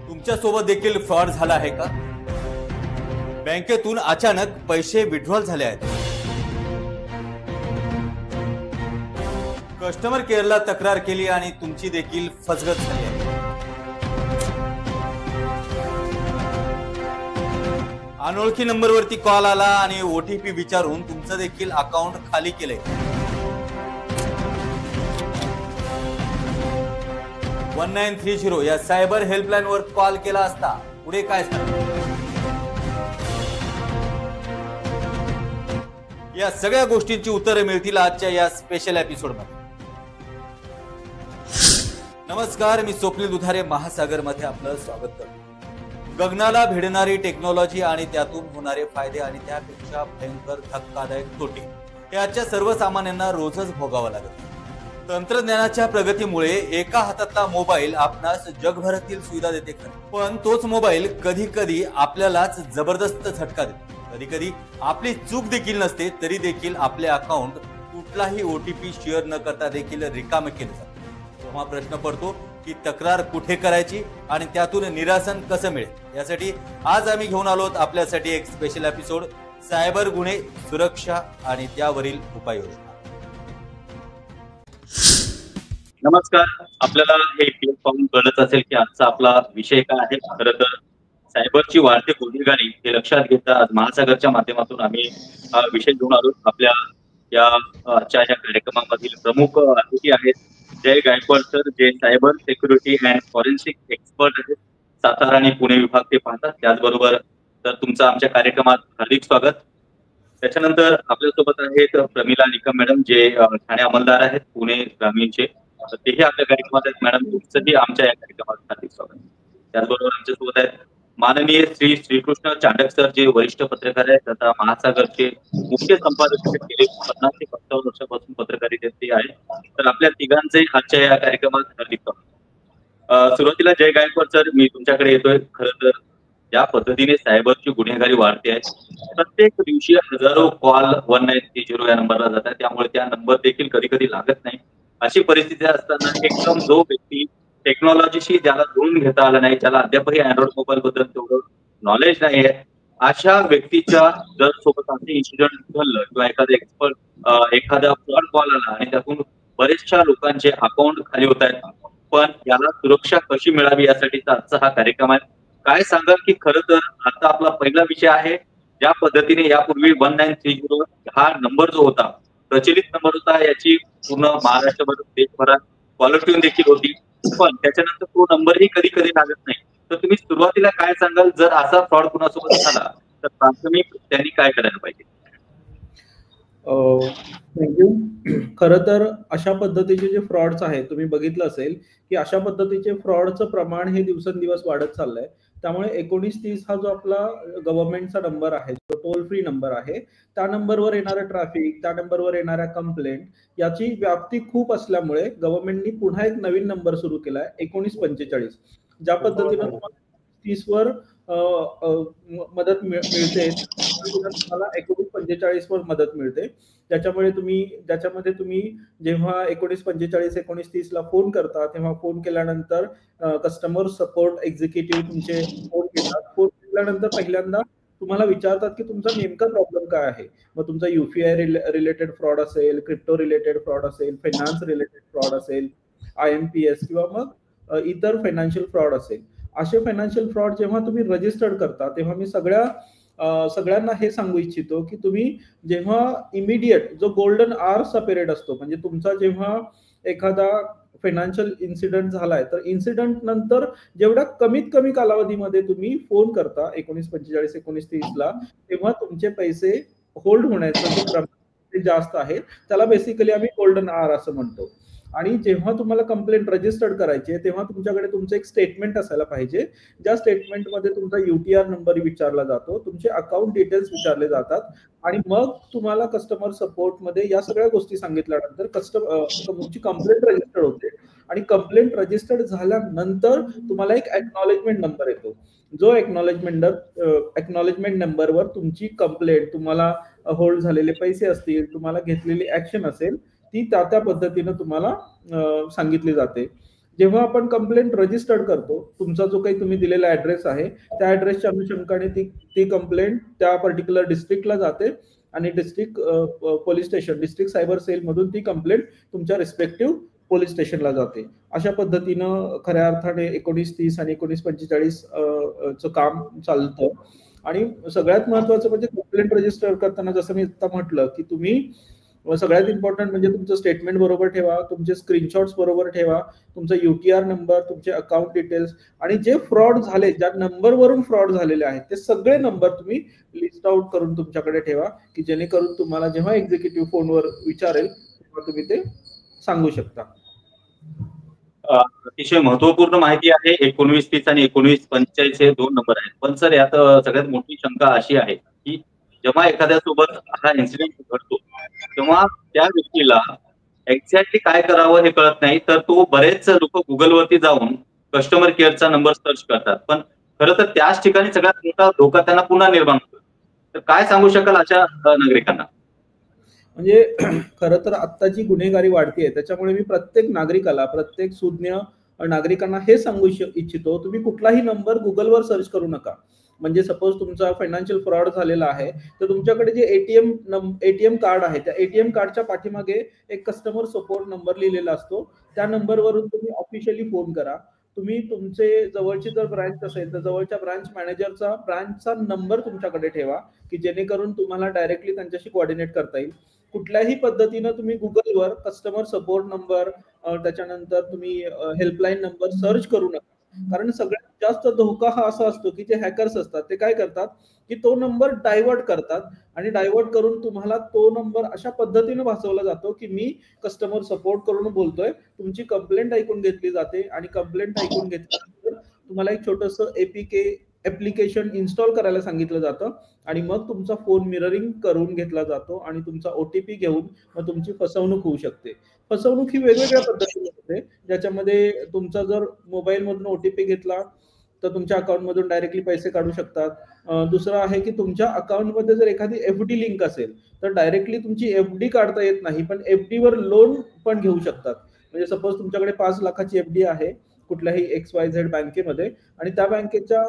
तुमच्या सोबत देखील फ्रॉड झाला आहे का? बँकेतून अचानक पैसे विड्रॉल झाले आहेत. कस्टमर केअरला तक्रार केली आणि तुमची देखील फसगत झाली आहे. अनोळखी नंबरवरती कॉल आला आणि OTP विचारून तुमचं देखील अकाउंट खाली केलंय. 1930 या सायबर हेल्पलाईन वर कॉल केला असता पुढे काय झालं? या सगळ्या गोष्टींची उत्तरे मिळतील आजच्या या स्पेशल एपिसोड मध्ये. नमस्कार, मी स्वप्नील दुधारे महासागर मध्ये आपलं स्वागत करतो. गगनाला भिडणारी टेक्नॉलॉजी आणि त्यातून होणारे फायदे आणि त्यापेक्षा भयंकर धक्कादायक तोटे हे आजच्या सर्वसामान्यांना रोजच भोगावं लागतं. तंत्रज्ञानाच्या प्रगतीमुळे एका हातातला मोबाईल आपणास जगभरातील सुविधा देते खरं, पण तोच मोबाईल कधी कधी आपल्यालाच जबरदस्त झटका देतो. कधी कधी आपली चूक देखील नसते तरी देखील आपले अकाउंट कुठलाही OTP शेअर न करता देखील रिकामे केले जाते. तेव्हा प्रश्न पडतो की तक्रार कुठे करायची आणि त्यातून निरासन कसं मिळेल. यासाठी आज आम्ही घेऊन आलोत आपल्यासाठी एक स्पेशल एपिसोड, सायबर गुन्हे, सुरक्षा आणि त्यावरील उपाययोजना. नमस्कार, आपल्याला हे पाहून कळत असेल की आजचा आपला विषय काय आहे. खरं तर सायबरची वाढती गुन्हेगारी हे लक्षात घेता आज महासागरच्या माध्यमातून आम्ही हा विषय घेऊन आलो. आपल्या या आजच्या या कार्यक्रमामधील प्रमुख अतिथी आहेत जय गायकवाड सर, जे cyber security and forensic expert आहेत. सातारा आणि पुणे विभाग ते पाहतात. त्याचबरोबर तर तुमचं आमच्या कार्यक्रमात हार्दिक स्वागत. त्याच्यानंतर आपल्यासोबत आहेत प्रमिला निकम मॅडम, जे ठाणे अंमलदार आहेत पुणे ग्रामीणचे. तेही आपल्या कार्यक्रमात आहेत. मॅडम, तुमचंही आमच्या या कार्यक्रमात हार्दिक स्वागत. त्याचबरोबर आमच्यासोबत आहेत माननीय श्रीकृष्ण चांडक सर, जे वरिष्ठ पत्रकार आहेत, आता महासागरचे मुख्य संपादक गेले 50 ते 55 वर्षापासून पत्रकारितेत ते आहेत. तर आपल्या तिघांचे आजच्या या कार्यक्रमात हार्दिक स्वागत. सुरुवातीला जय गायकवाड सर, मी तुमच्याकडे येतोय. खरं तर ज्या पद्धतीने सायबरची गुन्हेगारी वाढते आहे, प्रत्येक दिवशी हजारो कॉल 1930 या नंबरला जातात. त्यामुळे त्या नंबर देखील कधी कधी लागत नाही. अशी परिस्थिती असताना एकदम जो व्यक्ती टेक्नॉलॉजीशी ज्याला जुळून घेता आलं नाही, ज्याला अद्यापही अँड्रॉइड मोबाईल बद्दल तेवढं नॉलेज नाही आहे, अशा व्यक्तीच्या जर सोबत असे इन्सिडेंट घडलं किंवा एखादा फ्रॉड कॉल आला आणि त्यातून बरेचशा लोकांचे अकाउंट खाली होत आहेत, पण याला सुरक्षा कशी मिळावी यासाठीचा आजचा हा कार्यक्रम आहे. काय सांगाल की खरं तर आता आपला पहिला विषय आहे, ज्या पद्धतीने यापूर्वी 1930 हा नंबर जो होता प्रचलित नंबर होता, याची पूर्ण महाराष्ट्रभर देशभरात कॉलर ट्यून देखील होती, पण त्याच्यानंतर तो नंबरही कधी कधी लागत नाही. तर तुम्ही सुरुवातीला काय सांगाल, जर असा फ्रॉड कुणासोबत झाला तर प्राथमिक त्यांनी काय करायला पाहिजे? थँक्यू. खरं तर अशा पद्धतीचे जे फ्रॉड्स आहेत, तुम्ही बघितलं असेल की अशा पद्धतीचे फ्रॉडचं प्रमाण हे दिवसेंदिवस वाढत चाललंय. त्यामुळे 1930 हा जो आपला गव्हर्नमेंटचा नंबर आहे, जो टोल फ्री नंबर आहे, त्या नंबरवर येणारं ट्रॅफिक, त्या नंबरवर येणाऱ्या कंप्लेंट याची व्याप्ती खूप असल्यामुळे गव्हर्नमेंटनी पुन्हा एक नवीन नंबर सुरू केलाय, 1945. ज्या पद्धतीनं 30 वर मदत मिळते, तुम्हाला 1945 वर मदत मिळते. ज्याच्यामध्ये तुम्ही जेव्हा 1945-1930 ला फोन करता, तेव्हा फोन केल्यानंतर कस्टमर सपोर्ट एक्झिक्युटिव्ह तुमचे फोन घेतात. फोन केल्यानंतर पहिल्यांदा तुम्हाला विचारतात की तुमचा नेमका प्रॉब्लेम काय आहे. मग तुमचा UPI रिलेटेड फ्रॉड असेल, क्रिप्टो रिलेटेड फ्रॉड असेल, फायनान्स रिलेटेड फ्रॉड असेल, IMPS किंवा मग इतर फायनान्शियल फ्रॉड असेल. असे फायनान्शियल फ्रॉड जेव्हा तुम्ही रजिस्टर्ड करता, तेव्हा मी सगळ्यांना हे सांगू इच्छितो की तुम्ही जेव्हा इमिडिएट जो गोल्डन आवर्सचा पिरियड असतो, म्हणजे तुमचा जेव्हा एखादा फायनान्शियल इन्सिडेंट झालाय, तर इन्सिडेंट नंतर जेवढ्या कमीत कमी कालावधीमध्ये तुम्ही फोन करता 1945-1930 ला, तेव्हा तुमचे पैसे होल्ड होण्याचं जे प्रमाण जास्त आहे, त्याला बेसिकली आम्ही गोल्डन आवर असं म्हणतो. आणि जेव्हा तुम्हाला कंप्लेंट रजिस्टर्ड करायची आहे, तेव्हा तुमच्याकडे तुमचं एक स्टेटमेंट असायला पाहिजे. ज्या स्टेटमेंटमध्ये तुमचा UTR नंबर विचारला जातो, तुमचे अकाउंट डिटेल्स विचारले जातात आणि मग तुम्हाला कस्टमर सपोर्टमध्ये या सगळ्या गोष्टी सांगितल्यानंतर तुमची कंप्लेंट रजिस्टर्ड होते. आणि कंप्लेंट रजिस्टर्ड झाल्यानंतर तुम्हाला एक एक्नॉलेजमेंट नंबर येतो. जो एक्नॉलेजमेंट नंबरवर तुमची कंप्लेंट, तुम्हाला होल्ड झालेले पैसे असतील, तुम्हाला घेतलेली ऍक्शन असेल, ती त्या पद्धतीनं तुम्हाला सांगितली जाते. जेव्हा आपण कंप्लेंट रजिस्टर्ड करतो, तुमचा जो काही तुम्ही दिलेला ऍड्रेस आहे त्या ऍड्रेसच्या अनुषंगाने ती कंप्लेंट त्या पर्टिक्युलर डिस्ट्रिक्टला जाते आणि district police station, district cyber cell मधून ती कंप्लेंट तुमच्या रिस्पेक्टिव्ह पोलीस स्टेशनला जाते. अशा पद्धतीनं खऱ्या अर्थाने 1930 आणि 1945 चं काम चालतं. आणि सगळ्यात महत्वाचं म्हणजे कंप्लेंट रजिस्टर करताना जसं मी आता म्हटलं की तुम्ही सगळ्यात इम्पॉर्टंट म्हणजे तुमचं स्टेटमेंट बरोबर ठेवा, तुमचे स्क्रीनशॉट्स बरोबर ठेवा, तुमचा UTR नंबर, तुमचे अकाउंट डिटेल्स आणि जे फ्रॉड झाले, ज्या नंबरवरून फ्रॉड झालेले आहेत ते सगळे नंबर तुम्ही लिस्ट आउट करून तुमच्याकडे ठेवा, की जेणेकरून तुम्हाला जेव्हा एक्झिक्युटिव्ह फोनवर विचारेल तेव्हा तुम्ही ते सांगू शकता. अतिशय महत्वपूर्ण माहिती आहे. 1930 आणि 1945 हे 2 नंबर आहेत. पण सर यात सगळ्यात मोठी शंका अशी आहे की जेव्हा एखाद्यासोबत हा इन्सिडेंट घडतो तेव्हा त्या व्यक्तीला एक्झॅक्टली काय करावं हे कळत नाही. तर तो बरेच लोक गुगलवरती जाऊन कस्टमर केअरचा नंबर सर्च करतात. पण खरं तर त्याच ठिकाणी सगळ्यात मोठा धोका त्यांना पुन्हा निर्माण होतो. तर काय सांगू शकाल अशा नागरिकांना? म्हणजे खरं तर आता जी गुन्हेगारी वाढतीये त्याच्यामुळे मी प्रत्येक नागरिकाला, प्रत्येक सुज्ञ नागरिकांना हे सांगू इच्छितो, तुम्ही कुठलाही नंबर गुगलवर सर्च करू नका. म्हणजे सपोज तुमचा फायनान्शियल फ्रॉड झालेला आहे तर तुमच्याकडे जे एटीएम कार्ड आहे त्या एटीएम कार्डच्या पाठीमागे एक कस्टमर सपोर्ट नंबर लिहिलेला असतो. त्या नंबरवरून तुम्ही ऑफिशियली फोन करा. तुम्ही तुमचे जवळची जर ब्रांच असेल तर जवळच्या ब्रांचचा नंबर तुमच्याकडे ठेवा, की जेणेकरून तुम्हाला डायरेक्टली त्यांच्याशी कोऑर्डिनेट करता येईल. कुठल्याही पद्धतीनं तुम्ही गुगलवर कस्टमर सपोर्ट नंबर, त्याच्यानंतर तुम्ही हेल्पलाईन नंबर सर्च करू नका. कारण सगळ्यात जास्त धोका हा असा असतो की जे हॅकर्स असतात ते काय करतात की तो नंबर डायव्हर्ट करतात आणि डायव्हर्ट करून तुम्हाला तो नंबर अशा पद्धतीने भासवला जातो की मी कस्टमर सपोर्ट करून बोलतोय, तुमची कंप्लेंट ऐकून घेतली जाते आणि कंप्लेंट ऐकून घेतल्यानंतर तुम्हाला एक छोटंसं APK ऍप्लिकेशन इन्स्टॉल करायला सांगितलं जातं आणि मग तुमचा फोन मिररिंग करून घेतला जातो आणि तुमचा OTP घेऊन मग तुमची फसवणूक होऊ शकते. फसवणूक ही वेगवेगळ्या पद्धतीने होते, ज्याच्यामध्ये तुमचा जर मोबाईल मधून OTP घेतला तर तुमच्या अकाउंट मधून डायरेक्टली पैसे काढू शकतात. दुसरं आहे की तुमच्या अकाउंट मध्ये जर एखादी FD लिंक असेल तर डायरेक्टली तुमची FD काढता येत नाही, पण FD वर लोन पण घेऊ शकतात. म्हणजे सपोज तुमच्याकडे 5 लाखाची FD आहे कुठल्याही XYZ बँकेमध्ये आणि त्या बँकेच्या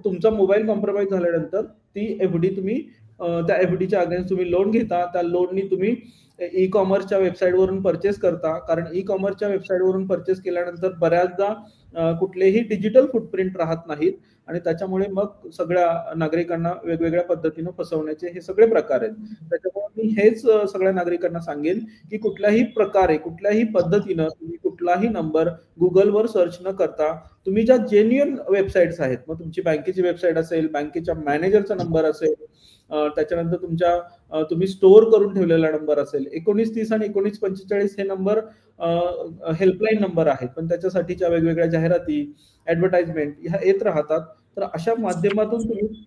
तुमचा मोबाईल कॉम्प्रोमाइज झाल्यानंतर ती FD तुम्ही त्या FDच्या अगेन्स्ट तुम्ही लोन घेता. त्या लोननी तुम्ही ई-कॉमर्सच्या वेबसाईटवरून परचेस करता. कारण ई-कॉमर्सच्या वेबसाईटवरून परचेस केल्यानंतर बऱ्याचदा कुठलेही डिजिटल फुटप्रिंट राहत नाहीत आणि त्याच्यामुळे मग सगळ्या नागरिकांना वेगवेगळ्या पद्धतीनं फसवण्याचे हे सगळे प्रकार आहेत. त्याच्यामुळे मी हेच सगळ्या नागरिकांना सांगेन की कुठल्याही प्रकारे, कुठल्याही पद्धतीनं तुम्ही कुठलाही नंबर गुगलवर सर्च न करता तुम्ही ज्या जेन्युइन वेबसाईट्स आहेत, मग तुमची बँकेची वेबसाईट असेल, बँकेच्या मॅनेजरचा नंबर असेल, त्याच्यानंतर तुम्ही स्टोअर करून ठेवलेला नंबर असेल. 1930 आणि 1945 हे नंबर हेल्पलाईन नंबर आहेत, पण त्याच्यासाठीच्या वेगवेगळ्या जाहिराती, ऍडव्हर्टाइजमेंट ह्या येत राहतात. तर अशा माध्यमातून तुम्ही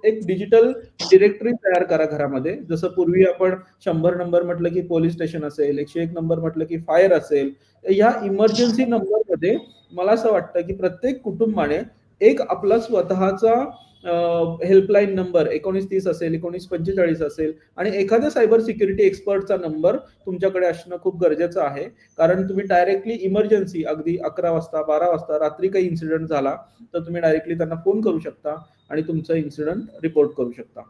एक डिजिटल डिरेक्टरी तयार करा घरामध्ये. जसं पूर्वी आपण 100 नंबर म्हटलं की पोलीस स्टेशन असेल, 101 नंबर म्हटलं की फायर असेल. ह्या इमर्जन्सी नंबरमध्ये मला असं वाटतं की प्रत्येक कुटुंबाने एक आपला स्वतःचा हेल्पलाईन नंबर 1930 असेल, 1945 असेल आणि एखाद्या सायबर सिक्युरिटी एक्सपर्टचा नंबर तुमच्याकडे असणं खूप गरजेचं आहे. कारण तुम्ही डायरेक्टली इमर्जन्सी अगदी 11 वाजता, 12 वाजता रात्री काही इन्सिडेंट झाला तर तुम्ही डायरेक्टली त्यांना फोन करू शकता आणि तुमचं इन्सिडेंट रिपोर्ट करू शकता.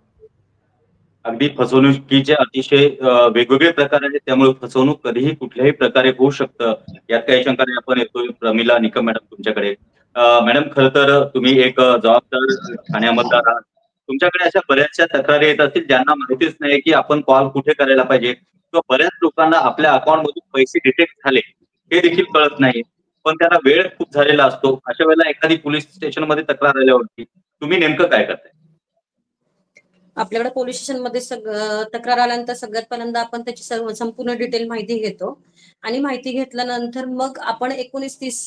अगदी फसवणुकीचे अतिशय वेगवेगळे प्रकार आहेत. त्यामुळे फसवणूक कधीही कुठल्याही प्रकारे होऊ शकतं. यात काही शंका नाही. आपण येतोय प्रमिला निकम मॅडम तुमच्याकडे. मॅडम खरं तर तुम्ही एक जबाबदार ठाण्यामधला आहात. तुमच्याकडे अशा बऱ्याचशा तक्रारी येत असतील ज्यांना माहितीच नाही की आपण कॉल कुठे करायला पाहिजे किंवा बऱ्याच लोकांना आपल्या अकाउंटमधून पैसे डिटेक्ट झाले हे देखील कळत नाही. पण त्यांना वेळ खूप झालेला असतो. अशा वेळेला एखादी पोलीस स्टेशनमध्ये तक्रार आल्यावरती तुम्ही नेमकं काय करताय? आपल्याकडे पोलीस स्टेशनमध्ये तक्रार आल्यानंतर सगळ्यात पहिल्यांदा आपण त्याची संपूर्ण डिटेल माहिती घेतो आणि माहिती घेतल्यानंतर मग आपण 1930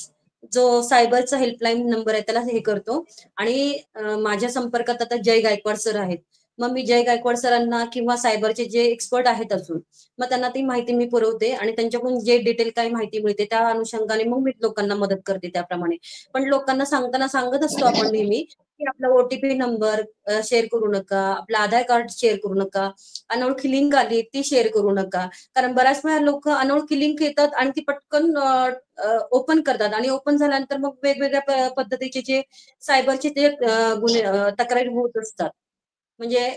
जो सायबरचा हेल्पलाईन नंबर आहे त्याला हे करतो आणि माझ्या संपर्कात आता जय गायकवाड सर आहेत. मग मी जय गायकवाड सरांना किंवा सायबरचे जे एक्सपर्ट आहेत अजून मग त्यांना ती माहिती मी पुरवते आणि त्यांच्याकडून जे डिटेल काही माहिती मिळते त्या अनुषंगाने मग मी लोकांना मदत करते त्याप्रमाणे. पण लोकांना सांगताना सांगत असतो आपण नेहमी की आपला ओटीपी नंबर शेअर करू नका, आपलं आधार कार्ड शेअर करू नका, अनोळखी लिंक आली ती शेअर करू नका. कारण बऱ्याच वेळा लोक अनोळखी लिंक येतात आणि ती पटकन ओपन करतात आणि ओपन झाल्यानंतर मग वेगवेगळ्या पद्धतीचे जे सायबरचे ते गुन्हे तक्रारी होत असतात. म्हणजे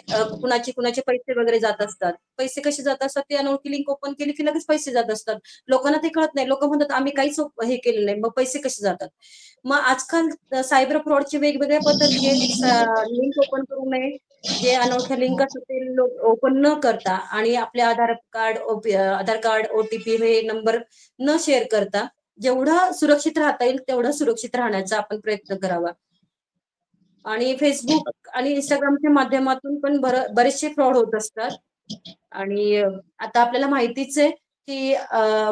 कुणाचे पैसे वगैरे जात असतात. पैसे कसे जात असतात ते अनोळखी लिंक ओपन केली की लगेच पैसे जात असतात. लोकांना ते कळत नाही. लोक म्हणतात आम्ही काहीच हे केलेलं नाही, मग पैसे कसे जातात. मग आजकाल सायबर फ्रॉडचे वेगवेगळ्या पद्धती आहेत. लिंक ओपन करू नये, जे अनोळख्या लिंक असतात ते ओपन न करता आणि आपले आधार कार्ड ओटीपी हे नंबर न शेअर करता जेवढं सुरक्षित राहता येईल तेवढं सुरक्षित राहण्याचा आपण प्रयत्न करावा. आणि फेसबुक आणि इंस्टाग्रामच्या माध्यमातून पण बरेचसे फ्रॉड होत असतात. आणि आता आपल्याला माहितीच आहे की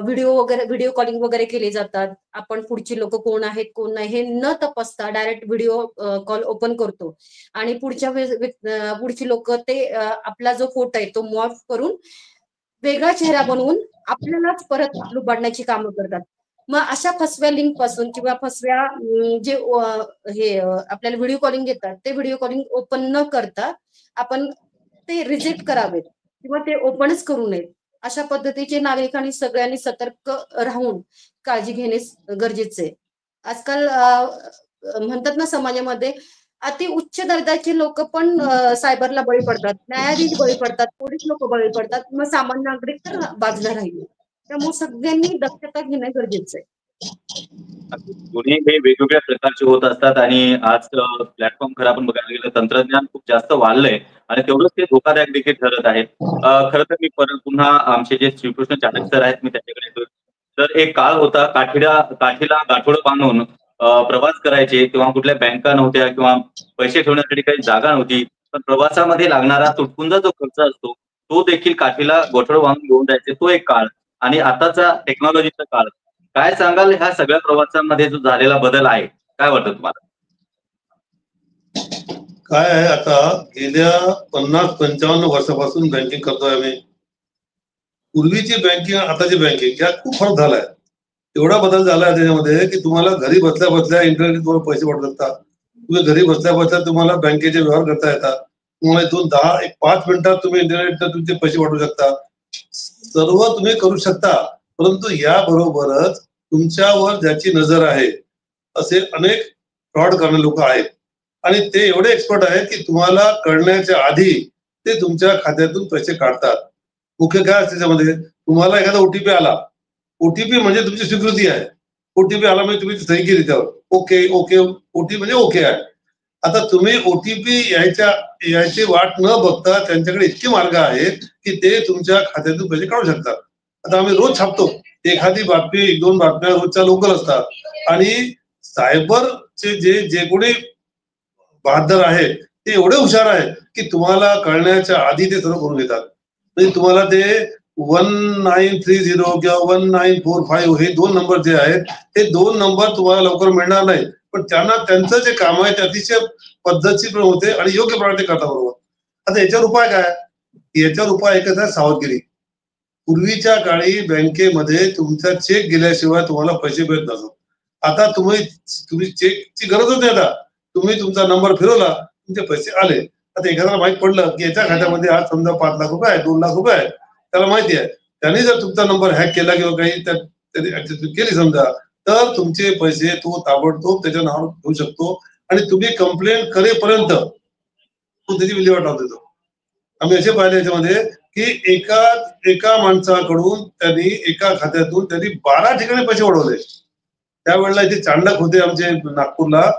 व्हिडिओ कॉलिंग वगैरे केले जातात. आपण पुढची लोक कोण आहेत कोण नाही हे न तपासता डायरेक्ट व्हिडिओ कॉल ओपन करतो आणि पुढची लोक ते आपला जो फोटो आहे तो मॉर्फ करून वेगळा चेहरा बनवून आपल्यालाच परत लुबाडण्याची कामं करतात. मग अशा फसव्या लिंक पासून किंवा फसव्या जे आपल्याला व्हिडिओ कॉलिंग येतात ते व्हिडिओ कॉलिंग ओपन न करता आपण ते रिजेक्ट करावेत किंवा ते ओपनच करू नयेत. अशा पद्धतीचे नागरिकांनी सगळ्यांनी सतर्क राहून काळजी घेणे गरजेचे आहे. आजकाल म्हणतात ना समाजामध्ये अति उच्च दर्जाचे लोक पण सायबरला बळी पडतात, न्यायाधीश बळी पडतात, पोलीस लोक बळी पडतात, मग सामान्य नागरिक तर बाजूला राहिले. त्यामुळे सगळ्यांनी दक्षता घेणं गरजेचं आहे. गुन्हे हे वेगवेगळ्या प्रकारचे होत असतात आणि आज प्लॅटफॉर्म खरं आपण बघायला गेलं तंत्रज्ञान खूप जास्त वाढलंय आणि तेवढंच ते धोकादायक देखील ठरत आहे. खरं तर मी परत पुन्हा आमचे जे श्रीकृष्ण चाणक सर आहेत मी त्याच्याकडे येतो. तर एक काळ होता काठीला गाठोडं बांधून प्रवास करायचे तेव्हा कुठल्या बँका नव्हत्या किंवा पैसे ठेवण्यासाठी काही जागा नव्हती. पण प्रवासामध्ये लागणारा तुटपुंजा जो खर्च असतो तो देखील काठीला गोठड बांधून घेऊन जायचे. तो एक काळ आणि आताचा टेक्नॉलॉजीचा काळ. काय सांगाल ह्या सगळ्या प्रवासामध्ये जो झालेला बदल आहे काय वाटतं तुम्हाला? काय आहे आता गेल्या 50-55 वर्षापासून बँकिंग करतोय आम्ही. पूर्वीची बँकिंग आताची बँकिंग यात खूप फरक झालाय. एवढा बदल झालाय त्याच्यामध्ये की तुम्हाला घरी बसल्या बसल्या इंटरनेटवर पैसे पाठवू शकता. तुम्ही घरी बसल्या बसल्या तुम्हाला बँकेचे व्यवहार करता येतात. तुम्हाला इथून 5 मिनिटात तुम्ही इंटरनेटवर तुमचे पैसे पाठवू शकता. सर्व तुम्ही करू शकता. परंतु याबरोबरच तुमच्यावर ज्याची नजर आहे असे अनेक फ्रॉड करणारे लोक आहेत आणि ते एवढे एक्सपर्ट आहेत की तुम्हाला कळण्याच्या आधी ते तुमच्या खात्यातून पैसे काढतात. मुख्य काय असते त्याच्यामध्ये तुम्हाला एखादा ओटीपी आला. ओटीपी म्हणजे तुमची स्वीकृती आहे. ओटीपी आला म्हणजे तुम्ही सही केली त्यावर ओके ओके ओटीपी म्हणजे ओके आहे. आता तुम्ही ओटीपी यायची वाट न बघता त्यांच्याकडे इतके मार्ग आहेत की ते तुमच्या खात्यातून पैसे काढू शकतात. आता आम्ही रोज छापतो. एखादी बातमी 1-2 बातम्या रोजच्या लवकर असतात आणि सायबरचे जे कोणी बहादर आहेत ते एवढे हुशार आहेत की तुम्हाला कळण्याच्या आधी ते सर्व करून घेतात. म्हणजे तुम्हाला ते 1930 किंवा 1945 हे 2 नंबर जे आहेत ते 2 नंबर तुम्हाला लवकर मिळणार नाही. पण त्यांचं जे काम आहे ते अतिशय पद्धतशीर होते आणि योग्य प्रकारे ते करतात बरोबर. आता याच्यावर उपाय काय? याच्यावर उपाय एकच आहे सावधगिरी. पूर्वीच्या काळी बँकेमध्ये तुमचा चेक गेल्याशिवाय तुम्हाला पैसे मिळत नसत. आता तुम्ही चेकची गरजच नाही. आता तुम्ही तुमचा नंबर फिरवला तुमचे पैसे आले. आता एखाद्याला माहित पडलं की याच्या खात्यामध्ये आज समजा 5 लाख रुपये आहे 2 लाख रुपये आहे त्याला माहिती आहे. त्यांनी जर तुमचा नंबर हॅक केला किंवा काही त्याने केली समजा तर तुमचे पैसे तो ताबडतोब त्याच्या नावावर घेऊ शकतो आणि तुम्ही कंप्लेंट करेपर्यंत तो त्याची विल्हेवाट लावून देतो. आम्ही असे पाहिले याच्यामध्ये की एका माणसाकडून त्यांनी एका खात्यातून त्यांनी 12 ठिकाणी पैसे उडवले. त्यावेळेला इथे चांडक होते आमचे नागपूरला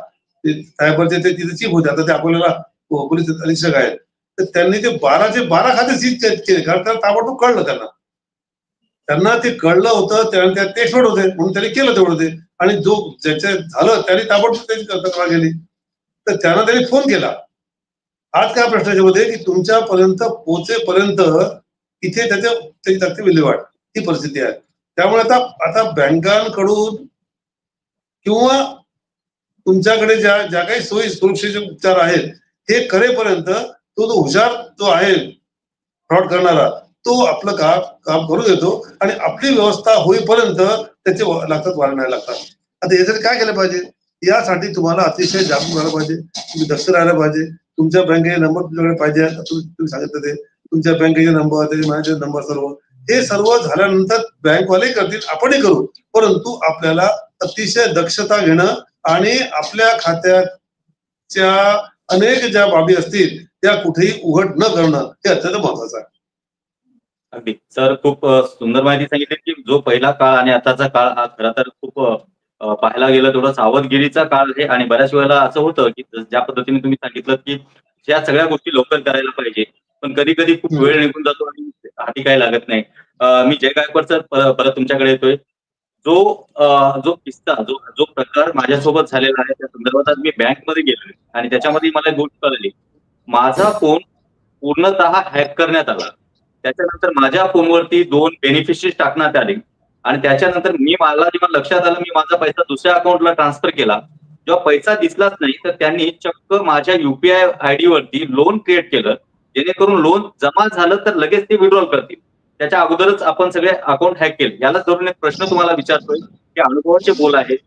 सायबरचे ते तिथे चीफ होते. आता ते अकोल्याला पोलीस अधीक्षक आहेत. तर त्यांनी ते 12 खाते सीज केले कारण त्याला ताबडतोब कळलं. त्यांना ते कळलं होतं ते एक्सपर्ट होते म्हणून त्यांनी केलं तेवढं ते आणि जो ज्याच्या झालं त्यांनी ताबडतोब त्याची तक्रार केली. तर त्यांनी फोन केला. आज काय प्रश्न याच्यामध्ये की तुमच्यापर्यंत पोहोचेपर्यंत इथे त्याची तात्काळ विल्हेवाट ही परिस्थिती आहे. त्यामुळे आता बँकांकडून किंवा तुमच्याकडे ज्या काही सोयी सुरक्षेचे उपचार आहेत हे करेपर्यंत तो हुशार जो आहे फ्रॉड करणारा तो आपलं काम करू देतो आणि आपली व्यवस्था होईपर्यंत त्याचे लागतात वाढ नाही लागतात. आता यासाठी काय केलं पाहिजे? यासाठी तुम्हाला अतिशय जागरूक राहायला पाहिजे, तुम्ही दक्ष राहायला पाहिजे. तुमच्या बँकेचे नंबर तुमच्याकडे पाहिजे, तुम्ही सांगितलं ते तुमच्या बँकेचे नंबर, त्याचे मॅनेजर नंबर, सर्व हे सर्व झाल्यानंतर बँकवाले करतील, आपणही करू. परंतु आपल्याला अतिशय दक्षता घेणं आणि आपल्या खात्याच्या अनेक ज्या बाबी असतील त्या कुठेही उघड न करणं हे अत्यंत महत्वाचं आहे. अगदी सर, खूप सुंदर माहिती सांगितली की जो पहिला काळ आणि आताचा काळ हा खरं तर खूप पाहायला गेलं तेवढा सावधगिरीचा काळ आहे. आणि बऱ्याच वेळेला असं होतं की ज्या पद्धतीने तुम्ही सांगितलं की या सगळ्या गोष्टी लवकर करायला पाहिजे, पण कधी कधी खूप वेळ निघून जातो आणि हाती काही लागत नाही. मी जय गायकवाड सर परत तुमच्याकडे येतोय. जो किस्सा जो प्रकार माझ्यासोबत झालेला आहे त्या संदर्भात आज मी बँकमध्ये गेलो आणि त्याच्यामध्ये मला एक गोष्ट कळली. माझा फोन पूर्णतः हॅक करण्यात आला. त्याच्यानंतर माझ्या फोनवरती 2 बेनिफिशरीज टाकण्यात आले आणि त्याच्यानंतर मला जेव्हा लक्षात आलं, मी माझा पैसा दुसऱ्या अकाउंटला ट्रान्सफर केला. जेव्हा पैसा दिसलाच नाही तर त्यांनी चक्क माझ्या युपीआय आयडी वरती लोन क्रिएट केलं, जेणेकरून लोन जमा झालं तर लगेच ते विड्रॉल करतील. त्याच्या अगोदरच आपण सगळे अकाउंट हॅक केले. याला धरून एक प्रश्न तुम्हाला विचारतोय की अनुभवाचे बोल आहेत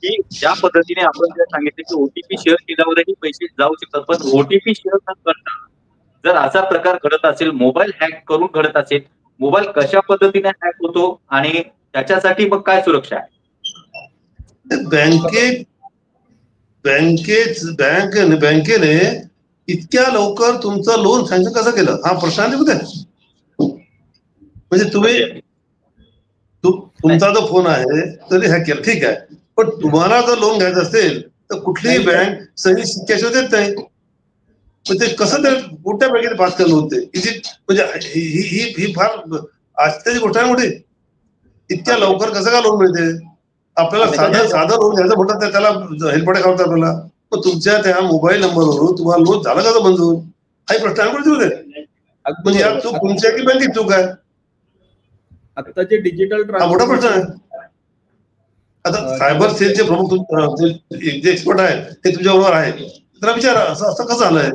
की ज्या पद्धतीने आपण जे सांगितले की ओटीपी शेअर केल्यावरही पैसे जाऊ शकतात, पण ओटीपी शेअर न करता जर असा प्रकार घडत असेल, मोबाईल हॅक करून घडत असेल, मोबाईल कशा पद्धतीने हॅक होतो आणि त्याच्यासाठी मग काय सुरक्षा आहे? बँकेने इतक्या लवकर तुमचं लोन सँक्शन कसं केलं हा प्रश्न आहे मध्ये. म्हणजे तुम्ही तुमचा जो फोन आहे तरी हॅक केला, ठीक आहे, पण तुम्हाला जर लोन घ्यायचं असेल तर कुठलीही बँक सही शिक्क्याशिवाय देत नाही. म्हणजे कसं ते कुठल्या बँकेने पास केलं होते, म्हणजे ही फार आश्चर्याची गोष्ट आहे मोठी. इतक्या लवकर कसं का लोन मिळते? आपल्याला साधं लोन घ्यायचं म्हणतात तर त्याला हेलपाटे खावतात आपल्याला, पण तुमच्या त्या मोबाईल नंबरवरून तुम्हाला लोन झालं का मंजूर हाही प्रश्न आहे. म्हणजे यात चूक तुमची आहे की बँकेची चूक आहे? आता जे डिजिटल मोठा प्रश्न आहे. आता सायबर सेलचे प्रमुख जे एक्सपर्ट आहेत ते तुमच्याबरोबर आहेत, त्याला विचारा असं कसं झालंय.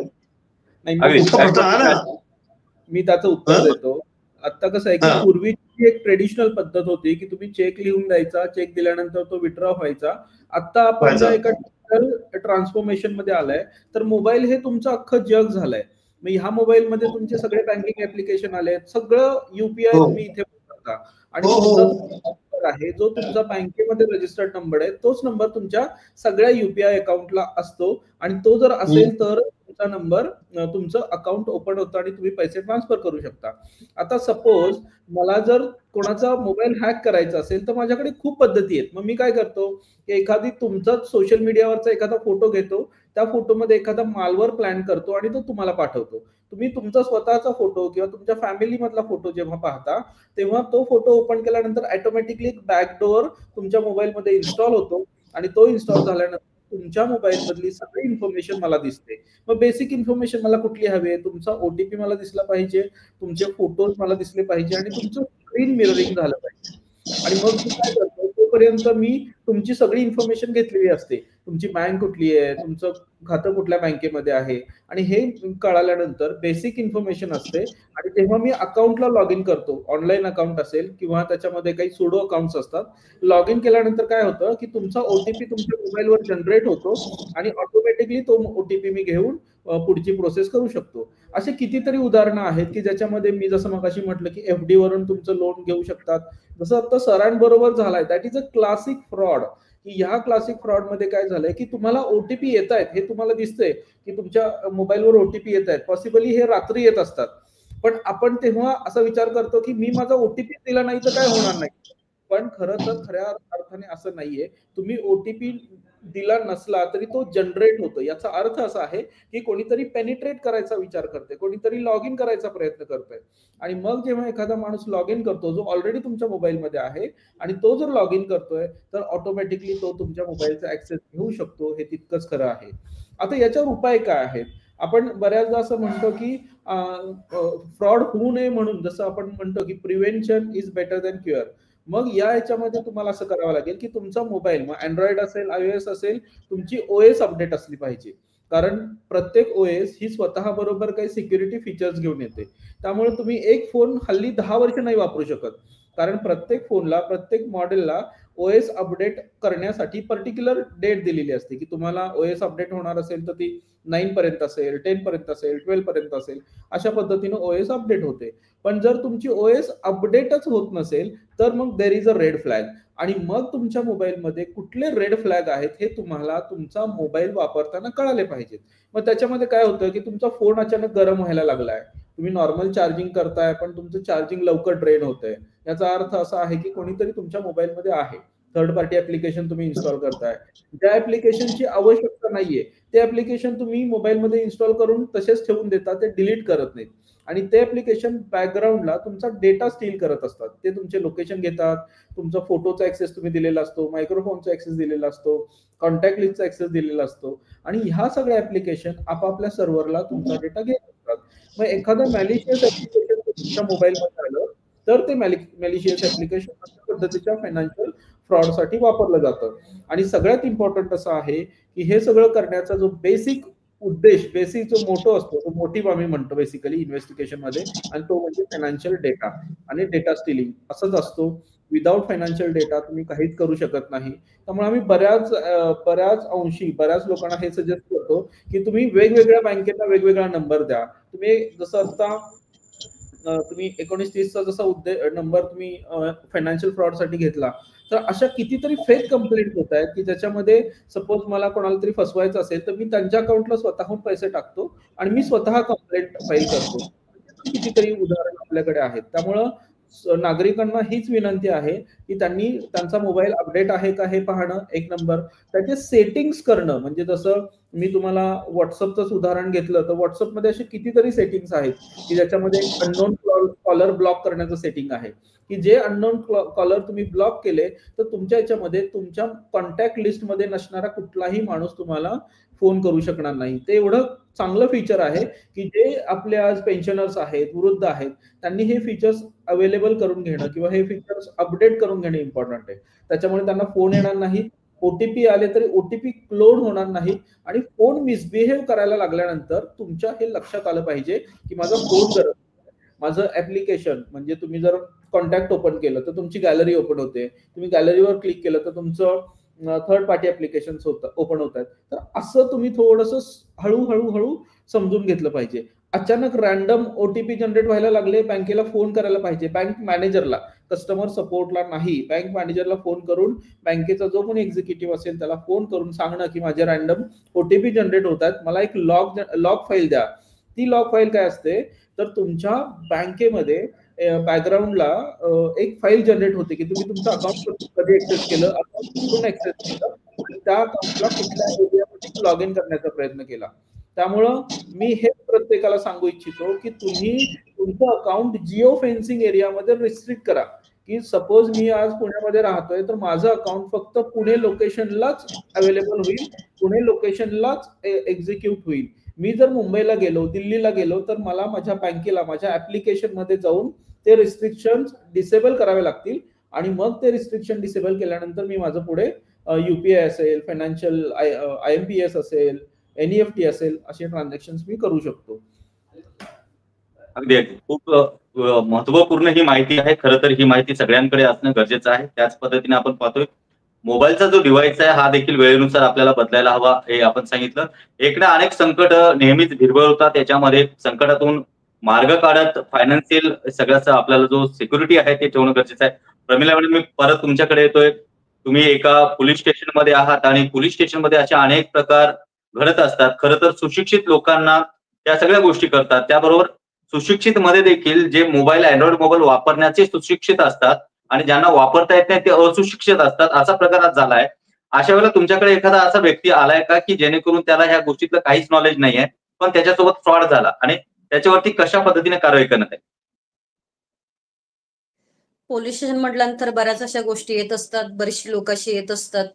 मी त्याचं उत्तर देतो. आता कसं आहे की पूर्वीची एक ट्रेडिशनल पद्धत होती की तुम्ही चेक लिहून द्यायचा, चेक दिल्यानंतर तो विथड्रॉ व्हायचा. आता आपण एका डिजिटल ट्रान्सफॉर्मेशन मध्ये आलाय, तर मोबाईल हे तुमचं अख्खं जग झालंय. मग ह्या मोबाईल मध्ये तुमचे सगळे बँकिंग ऍप्लिकेशन आले, सगळं युपीआय तुम्ही इथे करता आणि तुमचा आहे जो तुमचा बँकेमध्ये रजिस्टर्ड नंबर आहे तोच नंबर तुमच्या सगळ्या युपीआय अकाउंटला असतो आणि तो जर असेल तर तुमचा नंबर तुमचं अकाउंट ओपन होतं आणि तुम्ही पैसे ट्रान्सफर करू शकता. आता सपोज मला जर कोणाचा मोबाईल हॅक करायचा असेल तर माझ्याकडे खूप पद्धती आहेत. मग मी काय करतो की एखादी तुमचाच सोशल मीडियावरचा एखादा फोटो घेतो, त्या फोटोमध्ये एखादा मालवर प्लॅन करतो आणि तो तुम्हाला पाठवतो. तुम्ही तुमचा स्वतःचा फोटो किंवा तुमच्या फॅमिली मधला फोटो जेव्हा पाहता तेव्हा तो फोटो ओपन केल्यानंतर ऑटोमॅटिकली एक बॅकडोअर तुमच्या मोबाईलमध्ये इन्स्टॉल होतो आणि तो इन्स्टॉल झाल्यानंतर तुमच्या मोबाईल मधली सगळी इन्फॉर्मेशन मला दिसते. मग बेसिक इन्फॉर्मेशन मला कुठली हवी आहे? तुमचा ओटीपी मला दिसला पाहिजे, तुमचे फोटोज मला दिसले पाहिजे आणि तुमचं स्क्रीन मिररिंग झालं पाहिजे. आणि मग मी काय करतो, तोपर्यंत मी तुमची सगळी इन्फॉर्मेशन घेतलेली असते. तुमची बँक कुठली आहे, तुमचं खातं कुठल्या बँकेमध्ये आहे आणि हे कळाल्यानंतर बेसिक इन्फॉर्मेशन असते. आणि तेव्हा मी अकाउंटला लॉग इन करतो, ऑनलाईन अकाउंट असेल किंवा त्याच्यामध्ये काही सुडो अकाउंट्स असतात. लॉग इन केल्यानंतर काय होतं की तुमचा ओटीपी तुमच्या मोबाईलवर जनरेट होतो आणि ऑटोमॅटिकली तो ओटीपी मी घेऊन पुढची प्रोसेस करू शकतो. असे कितीतरी उदाहरणं आहेत की ज्याच्यामध्ये मी जसं मगाशी म्हटलं की एफडी वरून तुमचं लोन घेऊ शकतात. जसं आता सरांबरोबर झालाय, that is a classic fraud. की ह्या क्लासिक फ्रॉड मध्ये काय झालंय की तुम्हाला ओटीपी येत आहेत हे तुम्हाला दिसतंय की तुमच्या मोबाईलवर ओटीपी येत आहेत. पॉसिबली हे रात्री येत असतात, पण आपण तेव्हा असा विचार करतो की मी माझा ओटीपी दिला नाही तर काय होणार नाही. पण खरं तर खऱ्या अर्थाने असं नाहीये. तुम्ही ओटीपी दिला नसला तरी तो जनरेट होतो. याचा अर्थ असा आहे की कोणीतरी पेनिट्रेट करायचा विचार करते, कोणीतरी लॉग इन करायचा प्रयत्न करतोय. आणि मग जेव्हा एखादा माणूस लॉग इन करतो जो ऑलरेडी तुमच्या मोबाईलमध्ये आहे आणि तो जर लॉग इन करतोय तर ऑटोमॅटिकली तो तुमच्या मोबाईलचा ऍक्सेस घेऊ शकतो. हे तितकंच खरं आहे. आता याच्यावर उपाय काय आहेत? आपण बऱ्याचदा असं म्हणतो की फ्रॉड होऊ नये म्हणून, जसं आपण म्हणतो की prevention is better than cure. मग याच्यामध्ये तुम्हाला असं करावं लागेल की तुमचा मोबाईल, मग अँड्रॉइड असेल, iOS असेल, तुमची OS अपडेट असली पाहिजे. कारण प्रत्येक OS ही स्वतः बरोबर काही सिक्युरिटी फीचर्स घेऊन येते. त्यामुळे तुम्ही एक फोन हल्ली 10 वर्ष नाही वापरू शकत, कारण प्रत्येक फोनला, प्रत्येक मॉडेलला ओएस अपडेट करण्यासाठी पर्टिक्युलर डेट दिलेली असते की तुम्हाला ओएस अपडेट होणार असेल तर ती 9 पर्यंत असेल, 10 पर्यंत असेल, 12 पर्यंत असेल, अशा पद्धतीने ओएस अपडेट होते. पण जर तुमची ओएस अपडेटच होत नसेल तर मग there is a red flag. आणि मग तुमच्या मोबाईलमध्ये कुठले रेड फ्लॅग आहेत हे तुम्हाला तुमचा मोबाईल वापरताना कळाले पाहिजेत. मग त्याच्यामध्ये काय होतं की तुमचा फोन अचानक गरम व्हायला लागलाय, तुम्ही नॉर्मल चार्जिंग करताय पण तुमचं चार्जिंग लवकर ड्रेन होतंय, याचा अर्थ असा आहे की कोणीतरी तुमच्या मोबाईलमध्ये आहे. थर्ड पार्टी ऍप्लिकेशन तुम्ही इन्स्टॉल करताय, ज्या ऍप्लिकेशनची आवश्यकता नाहीये ते ऍप्लिकेशन तुम्ही मोबाईलमध्ये इन्स्टॉल करून तसेच ठेवून देता, ते डिलीट करत नाहीत. आणि ते ऍप्लिकेशन बॅकग्राऊंडला तुमचा डेटा स्टील करत असतात. ते तुमचे लोकेशन घेतात, तुमचा फोटोचा ऍक्सेस तुम्ही दिलेला असतो, मायक्रोफोनचा ऍक्सेस दिलेला असतो, कॉन्टॅक्ट लिस्टचा ऍक्सेस दिलेला असतो आणि ह्या सगळ्या ऍप्लिकेशन आपापल्या सर्व्हरला तुमचा डेटा घेत असतात. मग एखादं मॅलिशियस ऍप्लिकेशन तुमच्या मोबाईलमध्ये आलं तर ते मॅलिशियस ऍप्लिकेशन अशा पद्धतीच्या फायनान्शियल फ्रॉडसाठी वापरलं जातं. आणि सगळ्यात इम्पॉर्टंट असं आहे की हे सगळं करण्याचा जो बेसिक उद्देश, बेसिक जो मोटो असतो, तो मोटिव्ह आम्ही म्हणतो बेसिकली इन्व्हेस्टिगेशन मध्ये, आणि तो म्हणजे फायनान्शियल डेटा आणि डेटा स्टिलिंग असंच असतो. विदाउट फायनान्शियल डेटा तुम्ही काहीच करू शकत नाही. त्यामुळे आम्ही बऱ्याच लोकांना हे सजेस्ट करतो की तुम्ही वेगवेगळ्या बँकेचा वेगवेगळा नंबर द्या. तुम्ही जसं आता तुम्ही 1930चा जसा नंबर तुम्ही फायनान्शियल फ्रॉड साठी घेतला, तर अशा कितीतरी फेक कंप्लेंट होत आहेत की ज्याच्यामध्ये सपोज मला कोणाला तरी फसवायचं असेल तर मी त्यांच्या अकाउंटला स्वतःहून पैसे टाकतो आणि मी स्वतः कंप्लेंट फाईल करतो. कितीतरी उदाहरण आपल्याकडे आहेत. त्यामुळं नागरिकांना हीच विनंती आहे की त्यांनी त्यांचा मोबाईल अपडेट आहे का हे पाहणं एक नंबर, त्याचे सेटिंग्स करणं. म्हणजे जसं मी तुम्हाला व्हॉट्सअपचंच उदाहरण घेतलं तर व्हॉट्सअपमध्ये असे कितीतरी सेटिंग्स आहेत की ज्याच्यामध्ये अननोन कॉलर ब्लॉक करण्याचं सेटिंग आहे की जे अननोन कॉलर तुम्ही ब्लॉक केले तर तुमच्या याच्यामध्ये तुमच्या कॉन्टॅक्ट लिस्टमध्ये नसणारा कुठलाही माणूस तुम्हाला फोन करू शकणार नाही. ते एवढं चांगलं फीचर आहे की जे आपले आज पेन्शनर्स आहेत, वृद्ध आहेत, त्यांनी हे फीचर्स अवेलेबल करून घेणं किंवा हे फीचर्स अपडेट करून घेणं इम्पॉर्टंट आहे. त्याच्यामुळे त्यांना फोन येणार नाही, ओटीपी आले तरी ओटीपी क्लोन होणार नाही आणि फोन मिसबिहेव करायला लागल्यानंतर तुमच्या हे लक्षात आलं पाहिजे की माझा फोन गरज, माझं ऍप्लिकेशन म्हणजे तुम्ही जर कॉन्टॅक्ट ओपन केलं तर तुमची गॅलरी ओपन होते, तुम्ही गॅलरीवर क्लिक केलं तर तुमचं थर्ड पार्टी ऍप्लिकेशन ओपन होत आहेत. तर असं तुम्ही थोडंसं हळूहळू समजून घेतलं पाहिजे. अचानक रॅन्डम ओटीपी जनरेट व्हायला लागले, बँकेला फोन करायला पाहिजे, बँक मॅनेजरला, कस्टमर सपोर्टला नाही, बँक मॅनेजरला फोन करून बँकेचा जो कोणी एक्झिक्युटिव्ह असेल त्याला फोन करून सांगणं की माझे रॅन्डम ओटीपी जनरेट होत आहेत, मला एक लॉग फाईल द्या. ती लॉग फाईल काय असते तर तुमच्या बँकेमध्ये बॅकग्राऊंडला एक फाईल जनरेट होते की तुम्ही तुमचं अकाउंट कधी ऍक्सेस केलं, अकाउंट कुठून ऍक्सेस केलं आणि त्या अकाउंटला कुठल्या एरियामध्ये लॉग इन करण्याचा प्रयत्न केला. त्यामुळं मी हे प्रत्येकाला सांगू इच्छितो की तुम्ही तुमचं अकाउंट जिओ फेन्सिंग एरियामध्ये रिस्ट्रिक्ट करा. की सपोज मी आज पुण्यामध्ये राहतोय तर माझं अकाउंट फक्त पुणे लोकेशनलाच अवेलेबल होईल, पुणे लोकेशनलाच एक्झिक्यूट होईल. मी जर मुंबईला गेलो, दिल्लीला गेलो तर मला माझ्या बँकेला माझ्या ऍप्लिकेशन मध्ये जाऊन ते रिस्ट्रिक्शन डिसेबल करावे लागतील आणि मग ते रिस्ट्रिक्शन डिसेबल केल्यानंतर मी माझं पुढे युपीआय असेल, फायनान्शियल आयएमपीएस असेल, एनईएफटी असेल, असे ट्रान्झॅक्शन मी करू शकतो. अगदी अगदी खूप महत्वपूर्ण ही माहिती आहे. खरं तर ही माहिती सगळ्यांकडे असणं गरजेचं आहे. त्याच पद्धतीने आपण पाहतोय मोबाईलचा जो डिव्हाइस आहे हा देखील वेळेनुसार आपल्याला बदलायला हवा हे आपण सांगितलं. एक ना अनेक संकट नेहमीच भिरभरवतात, त्याच्यामध्ये संकटातून मार्ग काढत फायनान्शियल सगळ्याचा आपल्याला जो सिक्युरिटी आहे ते ठेवणं गरजेचं आहे. प्रमिला मॅडम, मी परत तुमच्याकडे येतोय. तुम्ही एका पोलीस स्टेशनमध्ये आहात आणि पोलीस स्टेशनमध्ये अशा अनेक प्रकार घडत असतात. खरं तर सुशिक्षित लोकांना त्या सगळ्या गोष्टी करतात, त्याबरोबर सुशिक्षित मध्ये देखील जे अँड्रॉइड मोबाईल वापरण्याचे सुशिक्षित असतात आणि ज्यांना वापरता येत नाही ते असुशिक्षित असतात, असा प्रकार आज झालाय. अशा वेळेला तुमच्याकडे एखादा असा व्यक्ती आलाय का की जेणेकरून त्याला ह्या गोष्टीतलं काहीच नॉलेज नाहीये पण त्याच्यासोबत फ्रॉड झाला आणि त्याच्यावरती कशा पद्धतीने कारवाई करण्यात आहे? पोलीस स्टेशन म्हटल्यानंतर बऱ्याच अशा गोष्टी येत असतात, बरीचशी लोक अशी येत असतात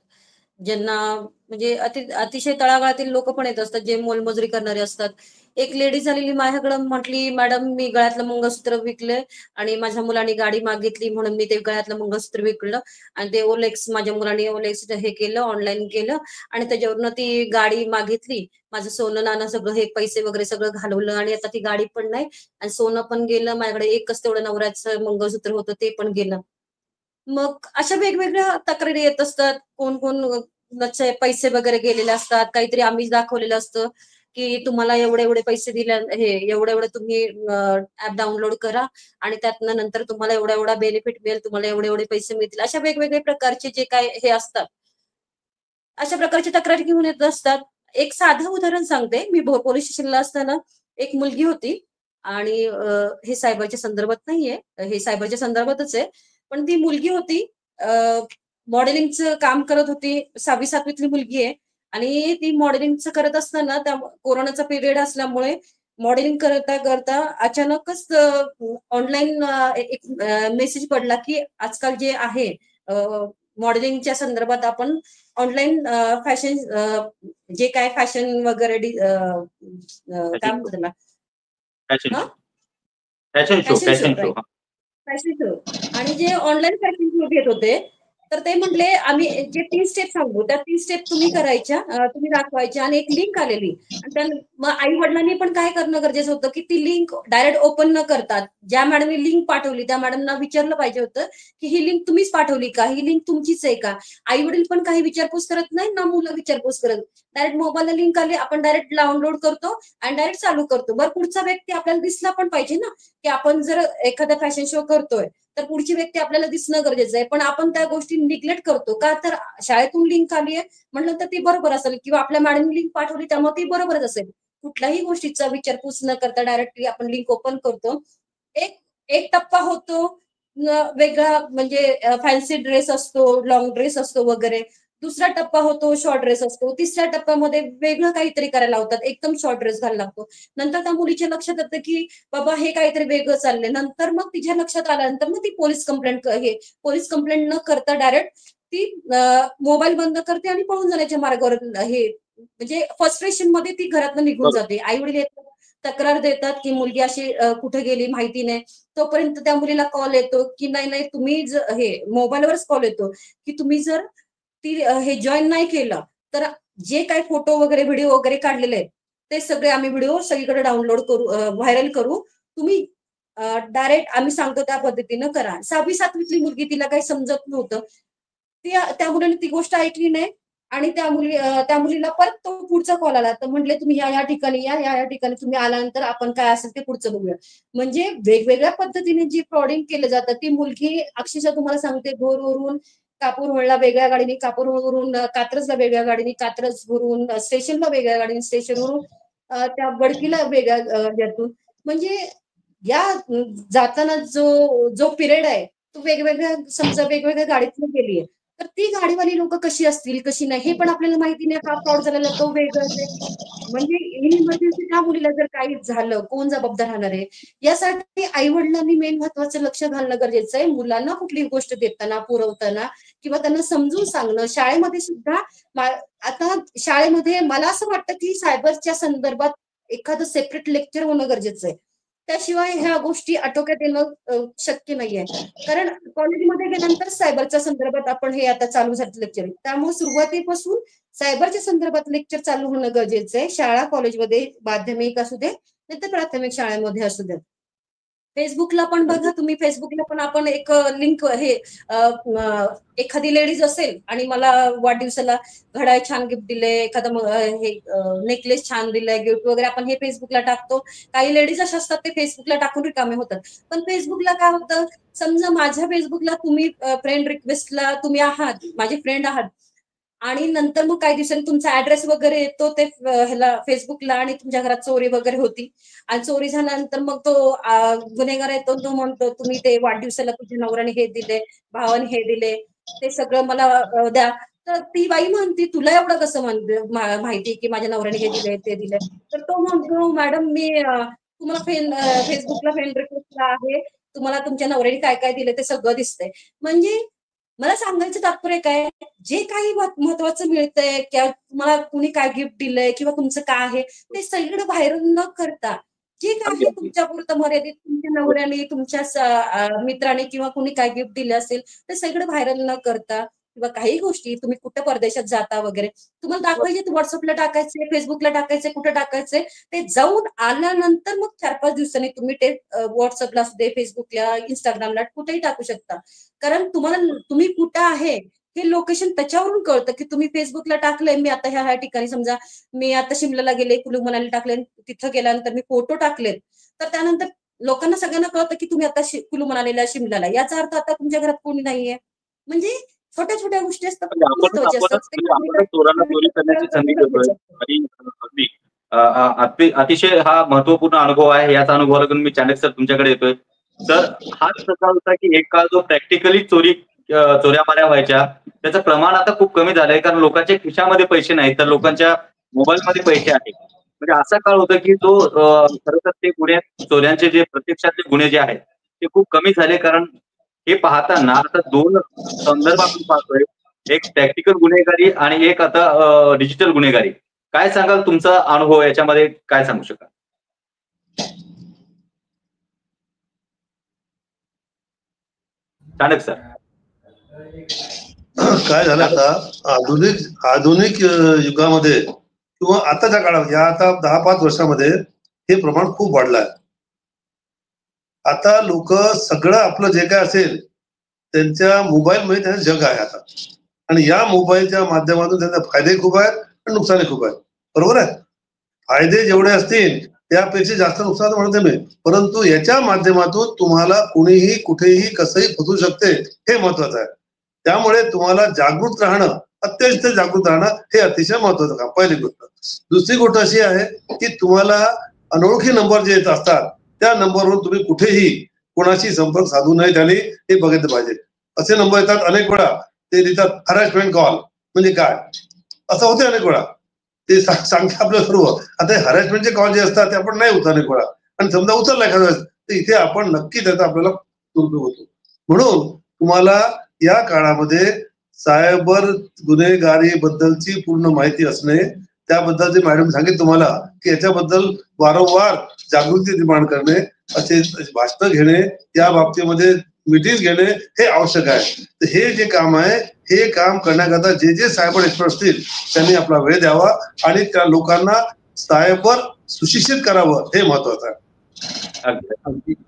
ज्यांना म्हणजे अतिशय तळागाळातील लोक पण येत असतात जे मोलमजुरी करणारे असतात. एक लेडी झालेली माझ्याकडे म्हटली, मॅडम मी गळ्यातलं मंगळसूत्र विकलंय आणि माझ्या मुलाने गाडी मागितली म्हणून मी ते गळ्यातलं मंगळसूत्र विकलं आणि ते ओलेक्स माझ्या मुलाने ओलेक्स हे केलं, ऑनलाईन केलं आणि त्याच्यावरनं ती गाडी मागितली. माझं सोनं नाणं सगळं हे पैसे वगैरे सगळं घालवलं आणि आता ती गाडी पण नाही आणि सोनं पण गेलं. माझ्याकडे एकच तेवढं नवऱ्याचं मंगळसूत्र होतं ते पण गेलं. मग अशा वेगवेगळ्या तक्रारी येत असतात. कोण कोण पैसे वगैरे गेलेले असतात, काहीतरी आम्हीच दाखवलेलं असतं की तुम्हाला एवढे एवढे पैसे दिले, हे एवढे एवढे तुम्ही ऍप डाउनलोड करा आणि त्यातनं नंतर तुम्हाला एवढा एवढा बेनिफिट मिळेल, तुम्हाला एवढे एवढे पैसे मिळतील. अशा वेगवेगळे प्रकारचे जे काय हे असतात, अशा प्रकारची तक्रारी घेऊन येत असतात. एक साधं उदाहरण सांगते. मी पोलीस स्टेशनला असताना एक मुलगी होती आणि हे सायबरच्या संदर्भात नाहीये, हे सायबरच्या संदर्भातच आहे. पण ती मुलगी होती, मॉडेलिंगचं काम करत होती. 6वी-7वीतली मुलगी आहे आणि ती मॉडेलिंगचं करत असताना त्या कोरोनाचा पिरियड असल्यामुळे मॉडेलिंग करता करता अचानकच ऑनलाईन एक मेसेज पडला की आजकाल जे आहे मॉडेलिंगच्या संदर्भात आपण ऑनलाईन फॅशन, जे काय फॅशन वगैरे काय म्हणतात त्याला, फॅशन हा show fashion show fashion show, fashion show right, fashion show. आणि जे ऑनलाईन फॅशन शो घेत होते, तर ते म्हटले आम्ही जे 3 स्टेप सांगू, त्या 3 स्टेप तुम्ही करायच्या, तुम्ही दाखवायच्या आणि एक लिंक आलेली. आणि त्या मग आई वडिलांनी पण काय करणं गरजेचं होतं की ती लिंक डायरेक्ट ओपन न करता, ज्या मॅडमने लिंक पाठवली त्या मॅडमना विचारलं पाहिजे होतं की ही लिंक तुम्हीच पाठवली का, ही लिंक तुमचीच आहे का. आई वडील पण काही विचारपूस करत नाही ना, मुलं विचारपूस करत. डायरेक्ट मोबाईलला लिंक आली, आपण डायरेक्ट डाउनलोड करतो आणि डायरेक्ट चालू करतो. बरं, पुढचा व्यक्ती आपल्याला दिसला पण पाहिजे ना, की आपण जर एखादा फॅशन शो करतोय तर पुढची व्यक्ती आपल्याला दिसणं गरजेचं आहे. पण आपण त्या गोष्टी निग्लेक्ट करतो का, तर शाळेतून लिंक आली आहे म्हटलं तर ती बरोबर असेल, किंवा आपल्या मॅडमने लिंक पाठवली त्यामुळे ती बरोबरच असेल. कुठल्याही गोष्टीचा विचारपूस न करता डायरेक्टली आपण लिंक ओपन करतो. एक एक टप्पा होतो वेगळा, म्हणजे फॅन्सी ड्रेस असतो, लॉंग ड्रेस असतो वगैरे. दुसरा टप्पा होतो शॉर्ट ड्रेस असतो. तिसऱ्या टप्प्यामध्ये वेगळं काहीतरी करायला लावतात, एकदम शॉर्ट ड्रेस घालायला लागतो. नंतर त्या मुलीच्या लक्षात येतं की बाबा हे काहीतरी वेगळं चाललंय. नंतर मग तिच्या लक्षात आल्यानंतर मग ती पोलीस कंप्लेंट न करता डायरेक्ट ती मोबाईल बंद करते आणि पळून जाण्याच्या मार्गावर, हे म्हणजे फ्रस्ट्रेशन मध्ये ती घरातनं निघून जाते. आई वडील येतात, तक्रार देतात की मुलगी अशी कुठे गेली माहिती नाही. तोपर्यंत त्या मुलीला कॉल येतो की नाही नाही, तुम्ही हे मोबाईलवरच कॉल येतो की तुम्ही जर ती हे जॉईन नाही केलं तर जे काही फोटो वगैरे व्हिडिओ वगैरे काढलेले आहेत ते सगळे आम्ही व्हिडिओ सगळीकडे डाउनलोड करू, व्हायरल करू. तुम्ही डायरेक्ट आम्ही सांगतो त्या पद्धतीनं करा. 6वी-7वीतली मुलगी, तिला काही समजत नव्हतं. त्या मुलाने ती गोष्ट ऐकली नाही आणि त्या मुलीला परत तो पुढचा कॉल आला. तर म्हटले तुम्ही या ठिकाणी या ठिकाणी तुम्ही आल्यानंतर आपण काय असेल ते पुढचं बघूया. म्हणजे वेगवेगळ्या पद्धतीने जी फ्रॉडिंग केलं जातं, ती मुलगी अक्षरशः तुम्हाला सांगते, भोरवरून कापूरहोळला वेगळ्या गाडीने, कापूरहोळवरून कात्रजला वेगळ्या गाडीने, कात्रजवरून स्टेशनला वेगळ्या गाडीने, स्टेशनवरून त्या बडकीला वेगळ्या यातून. म्हणजे या जाताना जो जो पिरियड आहे तो वेगवेगळ्या, समजा वेगवेगळ्या गाडीतून गेलीये, तर ती गाडीवाली लोक कशी असतील कशी नाही हे पण आपल्याला माहिती नाही. का फ्रॉड झालेला तो वेगळंच आहे. म्हणजे इन इमर्जन्सी त्या मुलीला जर काही झालं, कोण जबाबदार राहणार आहे. यासाठी आई वडिलांनी मेन महत्वाचं लक्ष घालणं गरजेचं आहे. मुलांना कुठलीही गोष्ट देताना, पुरवताना किंवा त्यांना समजून सांगणं. शाळेमध्ये सुद्धा आता शाळेमध्ये मला असं वाटतं की सायबरच्या संदर्भात एखादं सेपरेट लेक्चर होणं गरजेचं आहे. त्याशिवाय ह्या गोष्टी आटोक्यात येणं शक्य नाहीये. कारण कॉलेजमध्ये गेल्यानंतर सायबरच्या संदर्भात आपण हे आता चालू झालं लेक्चर, त्यामुळे सुरुवातीपासून सायबरच्या संदर्भात लेक्चर चालू होणं गरजेचं आहे. शाळा कॉलेजमध्ये, माध्यमिक असू दे नाही तर प्राथमिक शाळेमध्ये असू द्या. फेसबुकला पण बघा तुम्ही, फेसबुकला पण आपण एक लिंक, हे एखादी लेडीज असेल आणि मला वाढदिवसाला घड्याळ छान गिफ्ट दिले, एखादं हे नेकलेस छान दिलंय गिफ्ट वगैरे, आपण हे फेसबुकला टाकतो. काही लेडीज अशा असतात ते फेसबुकला टाकून रिकामे होतात. पण फेसबुकला काय होतं, समजा माझ्या फेसबुकला तुम्ही फ्रेंड रिक्वेस्टला तुम्ही आहात, माझे फ्रेंड आहात, आणि नंतर मग काही दिवसांनी तुमचा ऍड्रेस वगैरे येतो ते ह्याला फेसबुकला, आणि तुमच्या घरात चोरी वगैरे होती, आणि चोरी झाल्यानंतर मग तो गुन्हेगार येतो, तो म्हणतो तुम्ही ते वाढदिवसाला तुझ्या नवऱ्याने हे दिले, भावाने हे दिले, ते सगळं मला द्या. तर ती बाई म्हणती तुला एवढं कसं माहिती की माझ्या नवऱ्याने हे दिले ते दिले. तर तो म्हणतो मॅडम मी तुम्हाला फेसबुकला फ्रेंड रिक्वेस्टला आहे, तुम्हाला तुमच्या नवऱ्याने काय काय दिले ते सगळं दिसतंय. म्हणजे मला सांगायचं तात्पर्य काय, जे काही महत्वाचं मिळतंय किंवा तुम्हाला कुणी काय गिफ्ट दिलंय किंवा तुमचं काय आहे ते सगळं व्हायरल न करता, जे काय अगदी आहे अगदी तुमच्या पुरतं मर्यादित, तुमच्या नवऱ्याने, तुमच्या मित्राने किंवा कुणी काय गिफ्ट दिले असेल ते सगळं व्हायरल न करता किंवा काही गोष्टी तुम्ही कुठे परदेशात जाता वगैरे तुम्हाला दाखवायचे, व्हॉट्सअपला टाकायचे, फेसबुकला टाकायचे, कुठे टाकायचे, ते जाऊन आल्यानंतर मग 4-5 दिवसांनी तुम्ही ते व्हॉट्सअपला असू दे, फेसबुकला, इंस्टाग्रामला कुठेही टाकू शकता. कारण तुम्ही कुठं आहे हे लोकेशन त्याच्यावरून कळतं, की तुम्ही फेसबुकला टाकलंय मी आता ह्या ठिकाणी, समजा मी आता शिमल्याला गेले, कुलू मनाली टाकले, तिथं गेल्यानंतर मी फोटो टाकलेत, तर त्यानंतर लोकांना सगळ्यांना कळतं की तुम्ही आता कुलू मनालीला, शिमल्याला, याचा अर्थ आता तुमच्या घरात कोणी नाहीये. म्हणजे छोट्या छोट्या गोष्टी असतात, खूप महत्वाच्या असतात. चोरांना चोरी करण्याची संधी देतोय आणि अगदी अतिशय हा महत्वपूर्ण अनुभव आहे. याचा अनुभव घेऊन मी चाणक सर तुमच्याकडे येतोय. तर हाच प्रकार होता की एक काळ जो प्रॅक्टिकली चोऱ्या माऱ्या व्हायच्या, त्याचं प्रमाण आता खूप कमी झालंय, कारण लोकांच्या खिशामध्ये पैसे नाहीत तर लोकांच्या मोबाईलमध्ये पैसे आहेत. म्हणजे असा काळ होता की तो खरं तर ते गुन्हे, चोऱ्यांचे जे प्रत्यक्षातले गुन्हे जे आहेत ते खूप कमी झाले. कारण हे पाहताना आता 2 संदर्भ आपण पाहतोय, एक प्रॅक्टिकल गुन्हेगारी आणि एक आता डिजिटल गुन्हेगारी. काय सांगाल, तुमचा अनुभव याच्यामध्ये काय सांगू शकाल? चाणक सर. काय झालं आता आधुनिक युगामध्ये किंवा आताच्या काळात, या आता 10-5 वर्षामध्ये हे प्रमाण खूप वाढलं आहे. आता लोक सगळं आपलं जे काय असेल त्यांच्या मोबाईलमध्ये त्यांचं जग आहे आता, आणि या मोबाईलच्या माध्यमातून त्यांचे फायदे खूप आहेत आणि नुकसानही खूप आहेत. बरोबर आहे. फायदे जेवढे असतील त्यापेक्षा जास्त नुकसान म्हणते मी, परंतु याच्या माध्यमातून तुम्हाला कुणीही कुठेही कसंही फसवू शकते, हे महत्वाचं आहे. त्यामुळे तुम्हाला जागृत राहणं, अत्यंत जागृत राहणं हे अतिशय महत्वाचं काम, पहिली गोष्ट. दुसरी गोष्ट अशी आहे की तुम्हाला अनोळखी नंबर जे येत असतात त्या नंबरवरून तुम्ही कुठेही कोणाशी संपर्क साधू नये झाले हे बघितलं पाहिजे. असे नंबर येतात अनेक वेळा, ते देतात हॅरॅसमेंट कॉल. म्हणजे काय असं होते अनेक वेळा, ते सांगते आपलं सर्व. आता हॅरॅसमेंटचे कॉल जे असतात ते आपण नाही उचलत अनेक वेळा, आणि समजा उचलला एखाद्या वेळेस तर इथे आपण नक्की त्याचा आपल्याला दुरुपयोग होतो. म्हणून तुम्हाला या काळामध्ये सायबर गुन्हेगारी बद्दलची पूर्ण माहिती असणे, त्याबद्दलचे मॅडम सांगितलं तुम्हाला की याच्याबद्दल वारंवार जागृती निर्माण करणे, असे भाषण घेणे, त्या बाबतीमध्ये मीटिंग घेणे हे आवश्यक आहे. तर हे जे काम आहे, हे काम करण्याकरता जे सायबर एक्सपर्ट असतील त्यांनी आपला वेळ द्यावा आणि त्या लोकांना सायबर सुशिक्षित करावं, हे महत्वाचं आहे.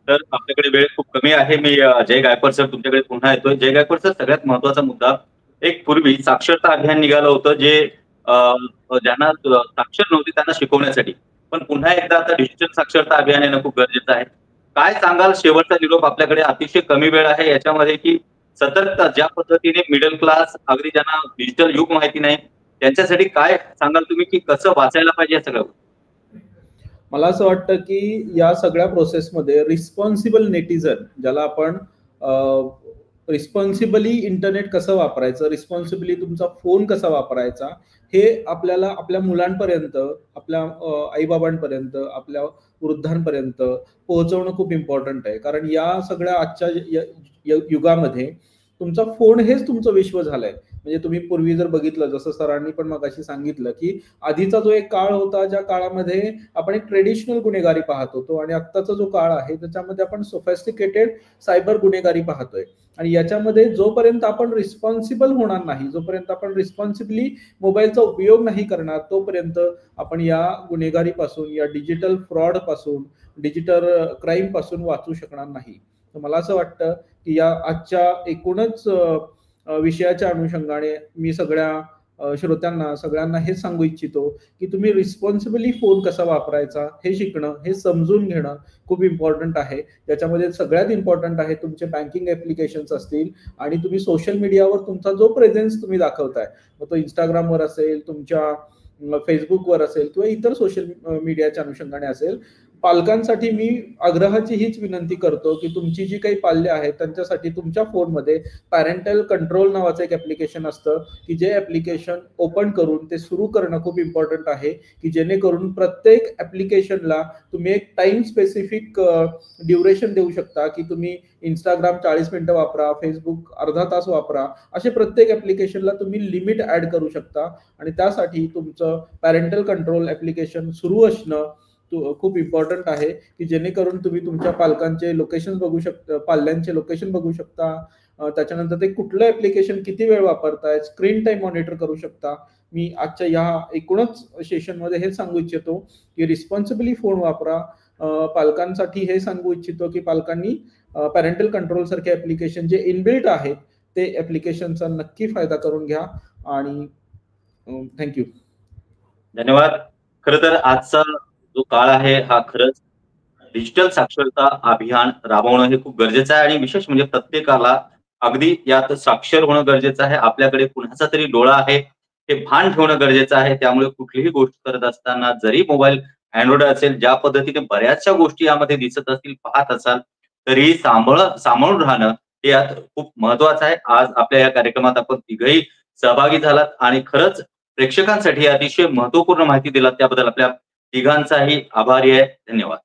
तर आपल्याकडे वेळ खूप कमी आहे. मी जय गायकवाड सर तुमच्याकडे पुन्हा येतोय. जय गायकवाड सर, सगळ्यात महत्वाचा मुद्दा, एक पूर्वी साक्षरता अभियान निघालं होतं जे ज्यांना साक्षर नव्हते त्यांना शिकवण्यासाठी, पण पुन्हा एकदा आता डिजिटल साक्षरता अभियान येणं खूप गरजेचं आहे. काय सांगाल, शेवटचा निरोप, आपल्याकडे अतिशय कमी वेळ आहे याच्यामध्ये, की सतर्कता ज्या पद्धतीने मिडल क्लास, अगदी ज्यांना डिजिटल युग माहिती नाही त्यांच्यासाठी काय सांगाल तुम्ही, की कसं वाचायला पाहिजे या सगळं? मला असं वाटतं की या सगळ्या प्रोसेसमध्ये रिस्पॉन्सिबल नेटिझन, ज्याला आपण रिस्पॉन्सिबली इंटरनेट कसं वापरायचं, रिस्पॉन्सिबली तुमचा फोन कसा वापरायचा, हे आपल्याला आपल्या मुलांपर्यंत, आपल्या आईबाबांपर्यंत, आपल्या वृद्धांपर्यंत पोहोचवणं खूप इम्पॉर्टंट आहे. कारण या सगळ्या आजच्या युगामध्ये तुमचा फोन हेच तुमचं विश्व झालंय. म्हणजे तुम्ही पूर्वी जर बघितलं, जसं सरांनी पण मगाशी सांगितलं, की आधीचा जो एक काळ होता, ज्या काळामध्ये आपण एक ट्रेडिशनल गुन्हेगारी पाहत होतो, आणि आत्ताचा जो काळ आहे त्याच्यामध्ये आपण सोफिस्टिकेटेड सायबर गुन्हेगारी पाहतोय. आणि याच्यामध्ये जोपर्यंत आपण रिस्पॉन्सिबल होणार नाही, जोपर्यंत आपण रिस्पॉन्सिबली मोबाईलचा उपयोग नाही करणार, तोपर्यंत आपण या गुन्हेगारी पासून, या डिजिटल फ्रॉड पासून, डिजिटल क्राईम पासून वाचू शकणार नाही. तर मला असं वाटतं की या आजच्या एकूणच विषयाच्या अनुषंगाने मी सगळ्या श्रोत्यांना, सगळ्यांना हे सांगू इच्छितो की तुम्ही रिस्पॉन्सिबली फोन कसा वापरायचा हे शिकणं, हे समजून घेणं खूप इम्पॉर्टंट आहे. त्याच्यामध्ये सगळ्यात इम्पॉर्टंट आहे तुमचे बँकिंग ऍप्लिकेशन्स असतील, आणि तुम्ही सोशल मीडियावर तुमचा जो प्रेझेन्स तुम्ही दाखवताय, मग तो इंस्टाग्रामवर असेल, तुमच्या फेसबुकवर असेल, किंवा इतर सोशल मीडियाच्या अनुषंगाने असेल. पालकांसाठी मी आग्रहाची हीच विनंती करतो की तुमची जी काही पाल्य आहेत त्यांच्यासाठी तुमच्या फोनमध्ये पॅरेंटल कंट्रोल नावाचं एक ऍप्लिकेशन असतं, की जे ऍप्लिकेशन ओपन करून ते सुरू करणं खूप इम्पॉर्टंट आहे, की जेणेकरून प्रत्येक ऍप्लिकेशनला तुम्ही एक टाइम स्पेसिफिक ड्युरेशन देऊ शकता, की तुम्ही इंस्टाग्राम 40 मिनिटं वापरा, फेसबुक अर्धा तास वापरा, असे प्रत्येक ऍप्लिकेशनला तुम्ही लिमिट ऍड करू शकता. आणि त्यासाठी तुमचं पॅरेंटल कंट्रोल ऍप्लिकेशन सुरू असणं खूप इम्पॉर्टंट आहे, की जेणेकरून तुम्ही तुमच्या पालकांचे लोकेशन बघू शकता, पाल्यांचे लोकेशन बघू शकता, त्याच्यानंतर ते कुठलं ऍप्लिकेशन किती वेळ वापरताय, स्क्रीन टाइम मॉनिटर करू शकता. मी आजच्या या एकूणच सेशनमध्ये हे सांगू इच्छितो की रिस्पॉन्सिबली फोन वापरा. पालकांसाठी हे सांगू इच्छितो की पालकांनी पॅरेंटल कंट्रोल सारखे ऍप्लिकेशन जे इनबिल्ट आहेत ते ऍप्लिकेशनचा नक्की फायदा करून घ्या. आणि थँक्यू. धन्यवाद. खरं तर आजचा जो काळ आहे हा खरंच डिजिटल साक्षरता अभियान राबवणं हे खूप गरजेचं आहे आणि विशेष म्हणजे प्रत्येकाला अगदी यात साक्षर होणं गरजेचं आहे. आपल्याकडे कुणाचा तरी डोळा आहे हे भान ठेवणं गरजेचं आहे. त्यामुळे कुठलीही गोष्ट करत असताना जरी मोबाईल अँड्रॉइड असेल, ज्या पद्धतीने बऱ्याचशा गोष्टी यामध्ये दिसत असतील, पाहत असाल, तरीही सांभाळून राहणं हे यात खूप महत्वाचं आहे. आज आपल्या या कार्यक्रमात आपण तिघही सहभागी झालात आणि खरंच प्रेक्षकांसाठी अतिशय महत्वपूर्ण माहिती दिलात त्याबद्दल आपल्या तिघांचाही आभारी आहे. धन्यवाद.